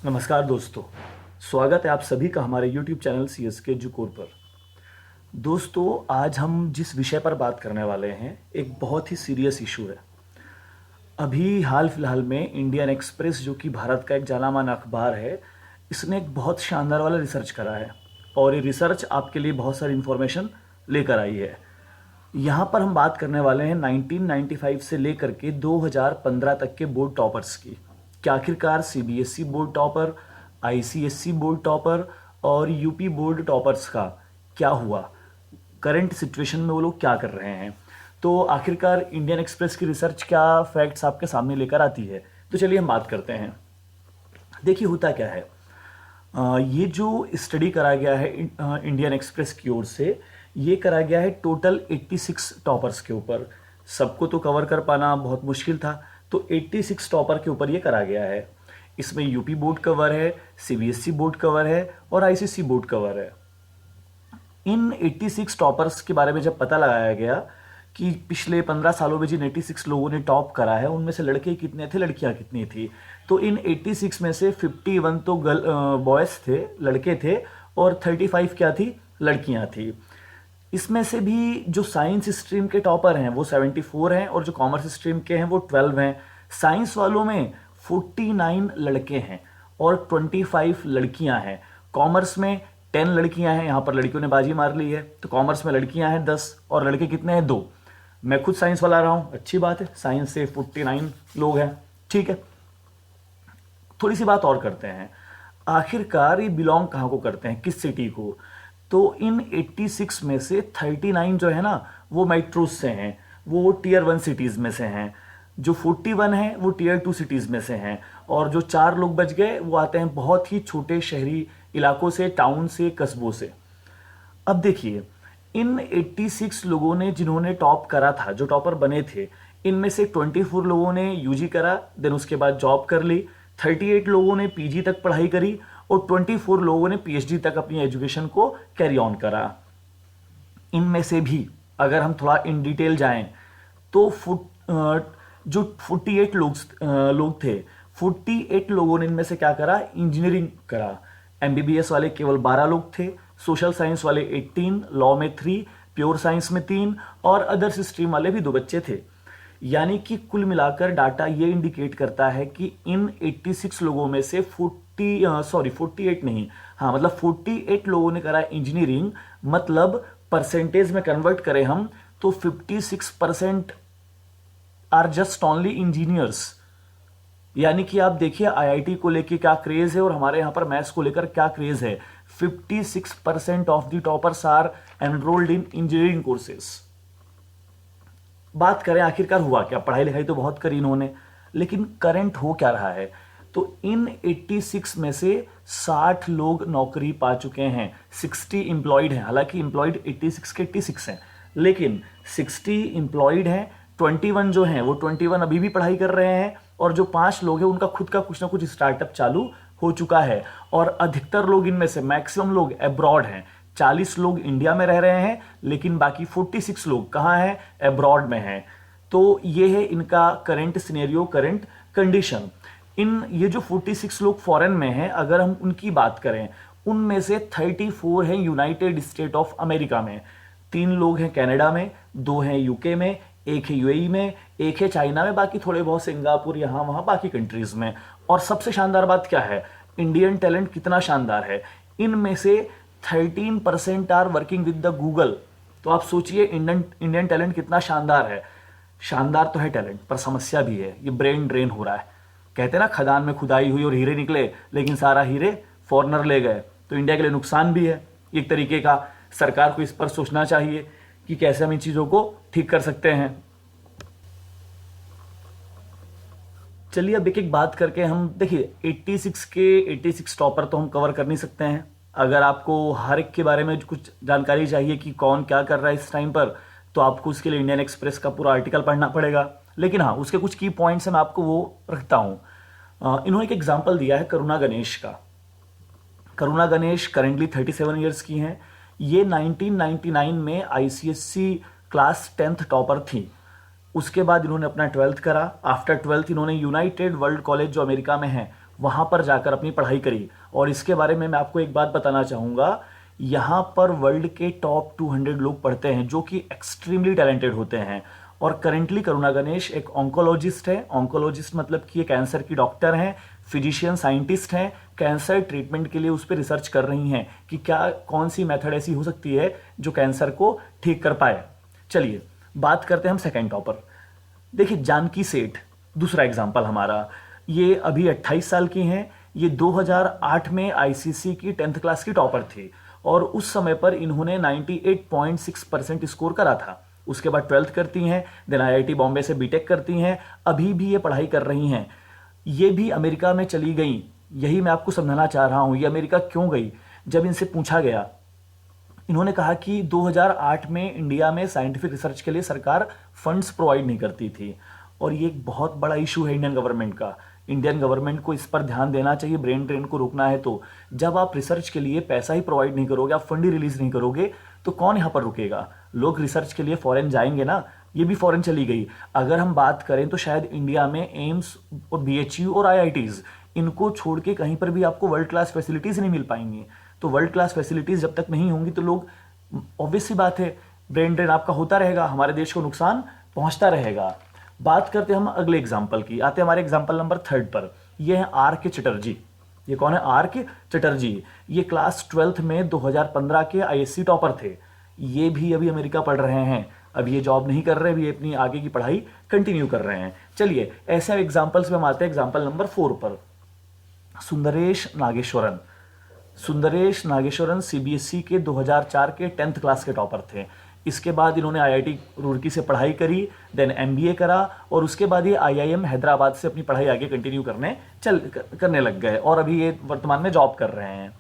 नमस्कार दोस्तों। स्वागत है आप सभी का हमारे YouTube चैनल CSK एजुकोर पर। दोस्तों, आज हम जिस विषय पर बात करने वाले हैं एक बहुत ही सीरियस इशू है। अभी हाल फिलहाल में इंडियन एक्सप्रेस, जो कि भारत का एक जाना-माना अखबार है, इसने एक बहुत शानदार वाला रिसर्च करा है और ये रिसर्च आपके लिए बहुत सारी इन्फॉर्मेशन लेकर आई है। यहाँ पर हम बात करने वाले हैं 1995 से लेकर के 2015 तक के बोर्ड टॉपर्स की। कि आखिरकार CBSE board topper, ICSE board topper और UP बोर्ड टॉपर्स का क्या हुआ, करंट सिचुएशन में वो लोग क्या कर रहे हैं। तो आखिरकार इंडियन एक्सप्रेस की रिसर्च क्या फैक्ट्स आपके सामने लेकर आती है। तो चलिए हम बात करते हैं। देखिए होता क्या है, ये जो स्टडी करा गया है इंडियन एक्सप्रेस की ओर से, ये करा गया है टोटल 86 टॉपर्स के ऊपर। सबको तो कवर कर पाना बहुत मुश्किल था, तो 86 टॉपर के ऊपर ये करा गया है। इसमें UP बोर्ड कवर है, CBSE बोर्ड कवर है और ICSE बोर्ड कवर है। इन 86 टॉपर्स के बारे में जब पता लगाया गया कि पिछले 15 सालों में जिन 86 लोगों ने टॉप करा है उनमें से लड़के कितने थे, लड़कियां कितनी थी, तो इन 86 में से 51 तो बॉयज़ थे, लड़के थे, और 35 क्या थी, लड़कियां थी। इसमें से भी जो साइंस स्ट्रीम के टॉपर हैं वो 74 हैं और जो कॉमर्स स्ट्रीम के हैं वो 12 हैं। साइंस वालों में 49 लड़के हैं और 25 लड़कियां हैं। कॉमर्स में 10 लड़कियां हैं, यहाँ पर लड़कियों ने बाजी मार ली है, तो कॉमर्स में लड़कियां हैं 10 और लड़के कितने हैं, 2। मैं खुद साइंस वाला रहा हूँ, अच्छी बात है, साइंस से 49 लोग हैं, ठीक है। थोड़ी सी बात और करते हैं, आखिरकार ये बिलोंग कहाँ को करते हैं, किस सिटी को। तो इन 86 में से 39 जो है ना वो मेट्रोज से हैं, वो टियर 1 सिटीज़ में से हैं। जो 41 हैं वो टियर 2 सिटीज़ में से हैं और जो 4 लोग बच गए वो आते हैं बहुत ही छोटे शहरी इलाकों से, टाउन से, कस्बों से। अब देखिए, इन 86 लोगों ने जिन्होंने टॉप करा था, जो टॉपर बने थे, इनमें से 24 लोगों ने UG करा, देन उसके बाद जॉब कर ली, 38 लोगों ने PG तक पढ़ाई करी और 24 लोगों ने PhD तक अपनी एजुकेशन को कैरी ऑन करा। इनमें से भी अगर हम थोड़ा इन डिटेल जाएं तो जो 48 लोग थे, 48 लोगों ने इनमें से क्या करा, इंजीनियरिंग करा। MBBS वाले केवल 12 लोग थे, सोशल साइंस वाले 18, लॉ में 3, प्योर साइंस में 3 और अदर्स स्ट्रीम वाले भी 2 बच्चे थे। यानी कि कुल मिलाकर डाटा ये इंडिकेट करता है कि इन 86 लोगों में से 48 नहीं, हाँ मतलब 48 लोगों ने करा इंजीनियरिंग। मतलब परसेंटेज में कन्वर्ट करें हम तो 56% आर जस्ट ओनली इंजीनियर्स। यानी कि आप देखिए IIT को लेके क्या क्रेज है और हमारे यहां पर मैथ्स को लेकर क्या क्रेज है। 56% of the toppers are enrolled in engineering courses. बात करें आखिरकार हुआ क्या, पढ़ाई लिखाई तो बहुत करी इन्होंने, लेकिन करंट हो क्या रहा है। तो इन 86 में से 60 लोग नौकरी पा चुके हैं, 60 इंप्लॉयड हैं। हालांकि इंप्लॉयड 86 के 86 हैं, लेकिन 60 इंप्लॉयड हैं। 21 जो हैं वो 21 अभी भी पढ़ाई कर रहे हैं और जो 5 लोग हैं उनका खुद का कुछ ना कुछ स्टार्टअप चालू हो चुका है। और अधिकतर लोग इनमें से, मैक्सिमम लोग अब्रॉड हैं। 40 लोग इंडिया में रह रहे हैं, लेकिन बाकी 46 लोग कहाँ हैं, अब्रॉड में हैं। तो ये है इनका करंट सिनेरियो, करंट कंडीशन। ये जो 46 लोग फॉरेन में हैं, अगर हम उनकी बात करें, उनमें से 34 हैं यूनाइटेड स्टेट ऑफ अमेरिका में, 3 लोग हैं कनाडा में, 2 हैं UK में, 1 है UAE में, 1 है चाइना में, बाकी थोड़े बहुत सिंगापुर यहाँ वहाँ बाकी कंट्रीज में। और सबसे शानदार बात क्या है, इंडियन टैलेंट कितना शानदार है। इनमें से 13% are working with the Google. तो आप सोचिए इंडियन टैलेंट कितना शानदार है। शानदार तो है टैलेंट, पर समस्या भी है, ये ब्रेन ड्रेन हो रहा है। कहते हैं ना, खदान में खुदाई हुई और हीरे निकले, लेकिन सारा हीरे फॉरनर ले गए। तो इंडिया के लिए नुकसान भी है एक तरीके का। सरकार को इस पर सोचना चाहिए कि कैसे हम इन चीजों को ठीक कर सकते हैं। चलिए अब एक एक बात करके हम देखिए, 86 टॉपर तो हम कवर कर नहीं सकते हैं। अगर आपको हर एक के बारे में कुछ जानकारी चाहिए कि कौन क्या कर रहा है इस टाइम पर, तो आपको उसके लिए इंडियन एक्सप्रेस का पूरा आर्टिकल पढ़ना पड़ेगा। लेकिन हाँ, उसके कुछ की पॉइंट्स हैं, मैं आपको वो रखता हूँ। इन्होंने एक एग्जाम्पल दिया है करुणा गणेश का। करुणा गणेश करेंटली 37 ईयर्स की हैं। ये 1999 में ICSE क्लास 10th टॉपर थी। उसके बाद इन्होंने अपना 12th करा। आफ्टर 12th इन्होंने यूनाइटेड वर्ल्ड कॉलेज जो अमेरिका में है वहाँ पर जाकर अपनी पढ़ाई करी। और इसके बारे में मैं आपको एक बात बताना चाहूँगा, यहाँ पर वर्ल्ड के टॉप 200 लोग पढ़ते हैं जो कि एक्सट्रीमली टैलेंटेड होते हैं। और करेंटली करुणा गणेश एक ऑन्कोलॉजिस्ट है। ऑन्कोलॉजिस्ट मतलब कि ये कैंसर की डॉक्टर हैं, फिजिशियन साइंटिस्ट हैं। कैंसर ट्रीटमेंट के लिए उस पर रिसर्च कर रही हैं कि क्या कौन सी मेथड ऐसी हो सकती है जो कैंसर को ठीक कर पाए। चलिए बात करते हैं हम सेकेंड टॉपर। देखिए जानकी सेठ दूसरा एग्जाम्पल हमारा, ये अभी 28 साल की हैं। ये 2008 में आईसीसी की 10th क्लास की टॉपर थी और उस समय पर इन्होंने 98.6% स्कोर करा था। उसके बाद 12th करती हैं, देन आईआईटी बॉम्बे से बीटेक करती हैं। अभी भी ये पढ़ाई कर रही हैं। ये भी अमेरिका में चली गई। यही मैं आपको समझाना चाह रहा हूँ, ये अमेरिका क्यों गई। जब इनसे पूछा गया, इन्होंने कहा कि 2008 में इंडिया में साइंटिफिक रिसर्च के लिए सरकार फंड्स प्रोवाइड नहीं करती थी और ये एक बहुत बड़ा इशू है इंडियन गवर्नमेंट का। इंडियन गवर्नमेंट को इस पर ध्यान देना चाहिए। ब्रेन ड्रेन को रोकना है तो जब आप रिसर्च के लिए पैसा ही प्रोवाइड नहीं करोगे, आप फंड ही रिलीज नहीं करोगे, तो कौन यहाँ पर रुकेगा। लोग रिसर्च के लिए फॉरेन जाएंगे ना। ये भी फॉरेन चली गई। अगर हम बात करें तो शायद इंडिया में एम्स और बीएचयू और आईआईटीज, इनको छोड़ के कहीं पर भी आपको वर्ल्ड क्लास फैसिलिटीज नहीं मिल पाएंगी। तो वर्ल्ड क्लास फैसिलिटीज जब तक नहीं होंगी तो लोग, ऑब्वियस सी बात है, ब्रेन ड्रेन आपका होता रहेगा, हमारे देश को नुकसान पहुंचता रहेगा। बात करते हैं हम अगले एग्जाम्पल की। आते हैं हमारे एग्जाम्पल नंबर 3 पर। ये है आर के चटर्जी। ये कौन है? आर के चटर्जी। ये क्लास 12th में 2015 के आईएससी टॉपर थे। ये भी अभी अमेरिका पढ़ रहे हैं। अब ये जॉब नहीं कर रहे, अभी अपनी आगे की पढ़ाई कंटिन्यू कर रहे हैं। चलिए ऐसे एग्जाम्पल्स में हम आते हैं एग्जाम्पल नंबर 4 पर। सुंदरेश नागेश्वरन। सुंदरेश नागेश्वरन सीबीएसई के 2004 के 10th क्लास के टॉपर थे। इसके बाद इन्होंने आईआईटी रुड़की से पढ़ाई करी, देन एमबीए करा और उसके बाद ये आईआईएम हैदराबाद से अपनी पढ़ाई आगे कंटिन्यू करने लग गए और अभी ये वर्तमान में जॉब कर रहे हैं।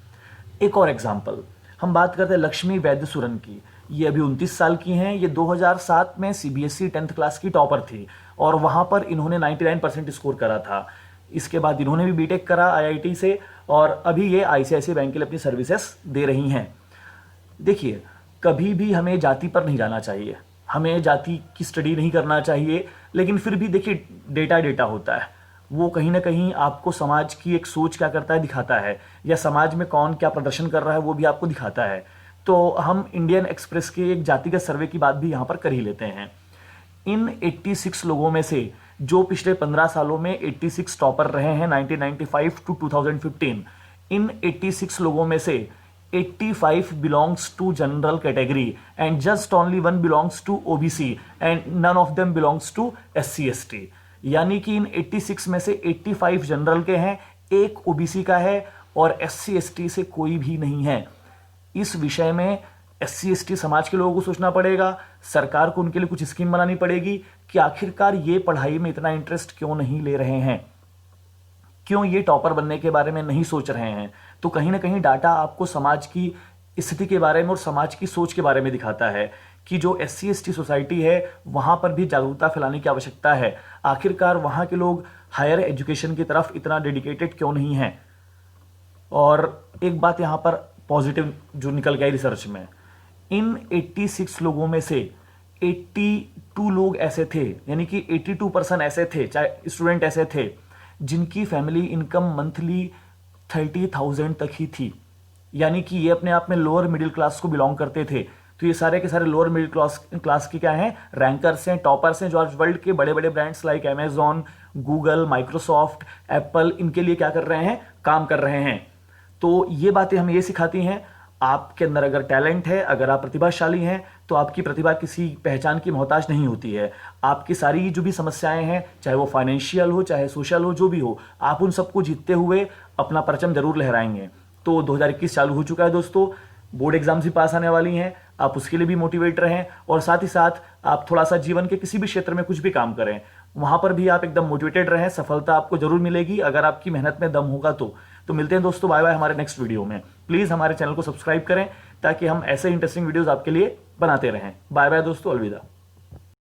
एक और एग्जाम्पल हम बात करते हैं लक्ष्मी वैद्यसुरन की। ये अभी 29 साल की हैं। ये 2007 में सीबीएसई 10th क्लास की टॉपर थी और वहाँ पर इन्होंने 99% स्कोर करा था। इसके बाद इन्होंने भी बीटेक करा आईआईटी से और अभी ये आईसीआईसीआई बैंक के लिए अपनी सर्विसेज दे रही हैं। देखिए कभी भी हमें जाति पर नहीं जाना चाहिए, हमें जाति की स्टडी नहीं करना चाहिए, लेकिन फिर भी देखिए डेटा डेटा होता है। वो कहीं ना कहीं आपको समाज की एक सोच क्या करता है दिखाता है, या समाज में कौन क्या प्रदर्शन कर रहा है वो भी आपको दिखाता है। तो हम इंडियन एक्सप्रेस के एक जातिगत सर्वे की बात भी यहाँ पर कर ही लेते हैं। इन 86 लोगों में से जो पिछले 15 सालों में 86 टॉपर रहे हैं 1995 टू 2015, इन 86 लोगों में से 85 belongs to general category and just only one belongs to OBC and none of them belongs to SC ST। यानी कि इन 86 में से 85 जनरल के हैं, एक OBC का है और SC ST से कोई भी नहीं है। इस विषय में SC ST समाज के लोगों को सोचना पड़ेगा, सरकार को उनके लिए कुछ स्कीम बनानी पड़ेगी कि आखिरकार ये पढ़ाई में इतना इंटरेस्ट क्यों नहीं ले रहे हैं, क्यों ये टॉपर बनने के बारे में नहीं सोच रहे हैं। तो कहीं ना कहीं डाटा आपको समाज की स्थिति के बारे में और समाज की सोच के बारे में दिखाता है कि जो SC ST सोसाइटी है वहां पर भी जागरूकता फैलाने की आवश्यकता है। आखिरकार वहां के लोग हायर एजुकेशन की तरफ इतना डेडिकेटेड क्यों नहीं है। और एक बात यहां पर पॉजिटिव जो निकल गया रिसर्च में, इन 86 लोगों में से 82 लोग ऐसे थे, यानी कि 82% ऐसे थे, चाहे स्टूडेंट ऐसे थे जिनकी फैमिली इनकम मंथली 30,000 तक ही थी। यानी कि ये अपने आप में लोअर मिडिल क्लास को बिलोंग करते थे। तो ये सारे के सारे लोअर मिडिल क्लास की क्या हैं, रैंकर्स हैं, टॉपर्स हैं, जो आज वर्ल्ड के बड़े बड़े brands like Amazon, Google, Microsoft, Apple, इनके लिए क्या कर रहे हैं, काम कर रहे हैं। तो ये बातें हमें ये सिखाती हैं, आपके अंदर अगर टैलेंट है, अगर आप प्रतिभाशाली हैं, तो आपकी प्रतिभा किसी पहचान की मोहताज नहीं होती है। आपकी सारी जो भी समस्याएं हैं, चाहे वो फाइनेंशियल हो, चाहे सोशल हो, जो भी हो, आप उन सबको जीतते हुए अपना परचम जरूर लहराएंगे। तो 2021 चालू हो चुका है दोस्तों, बोर्ड एग्जाम्स भी पास आने वाली हैं, आप उसके लिए भी मोटिवेट रहें और साथ ही साथ आप थोड़ा सा जीवन के किसी भी क्षेत्र में कुछ भी काम करें, वहां पर भी आप एकदम मोटिवेटेड रहें। सफलता आपको जरूर मिलेगी अगर आपकी मेहनत में दम होगा तो मिलते हैं दोस्तों, बाय बाय हमारे नेक्स्ट वीडियो में। प्लीज हमारे चैनल को सब्सक्राइब करें ताकि हम ऐसे इंटरेस्टिंग वीडियोस आपके लिए बनाते रहें। बाय बाय दोस्तों, अलविदा।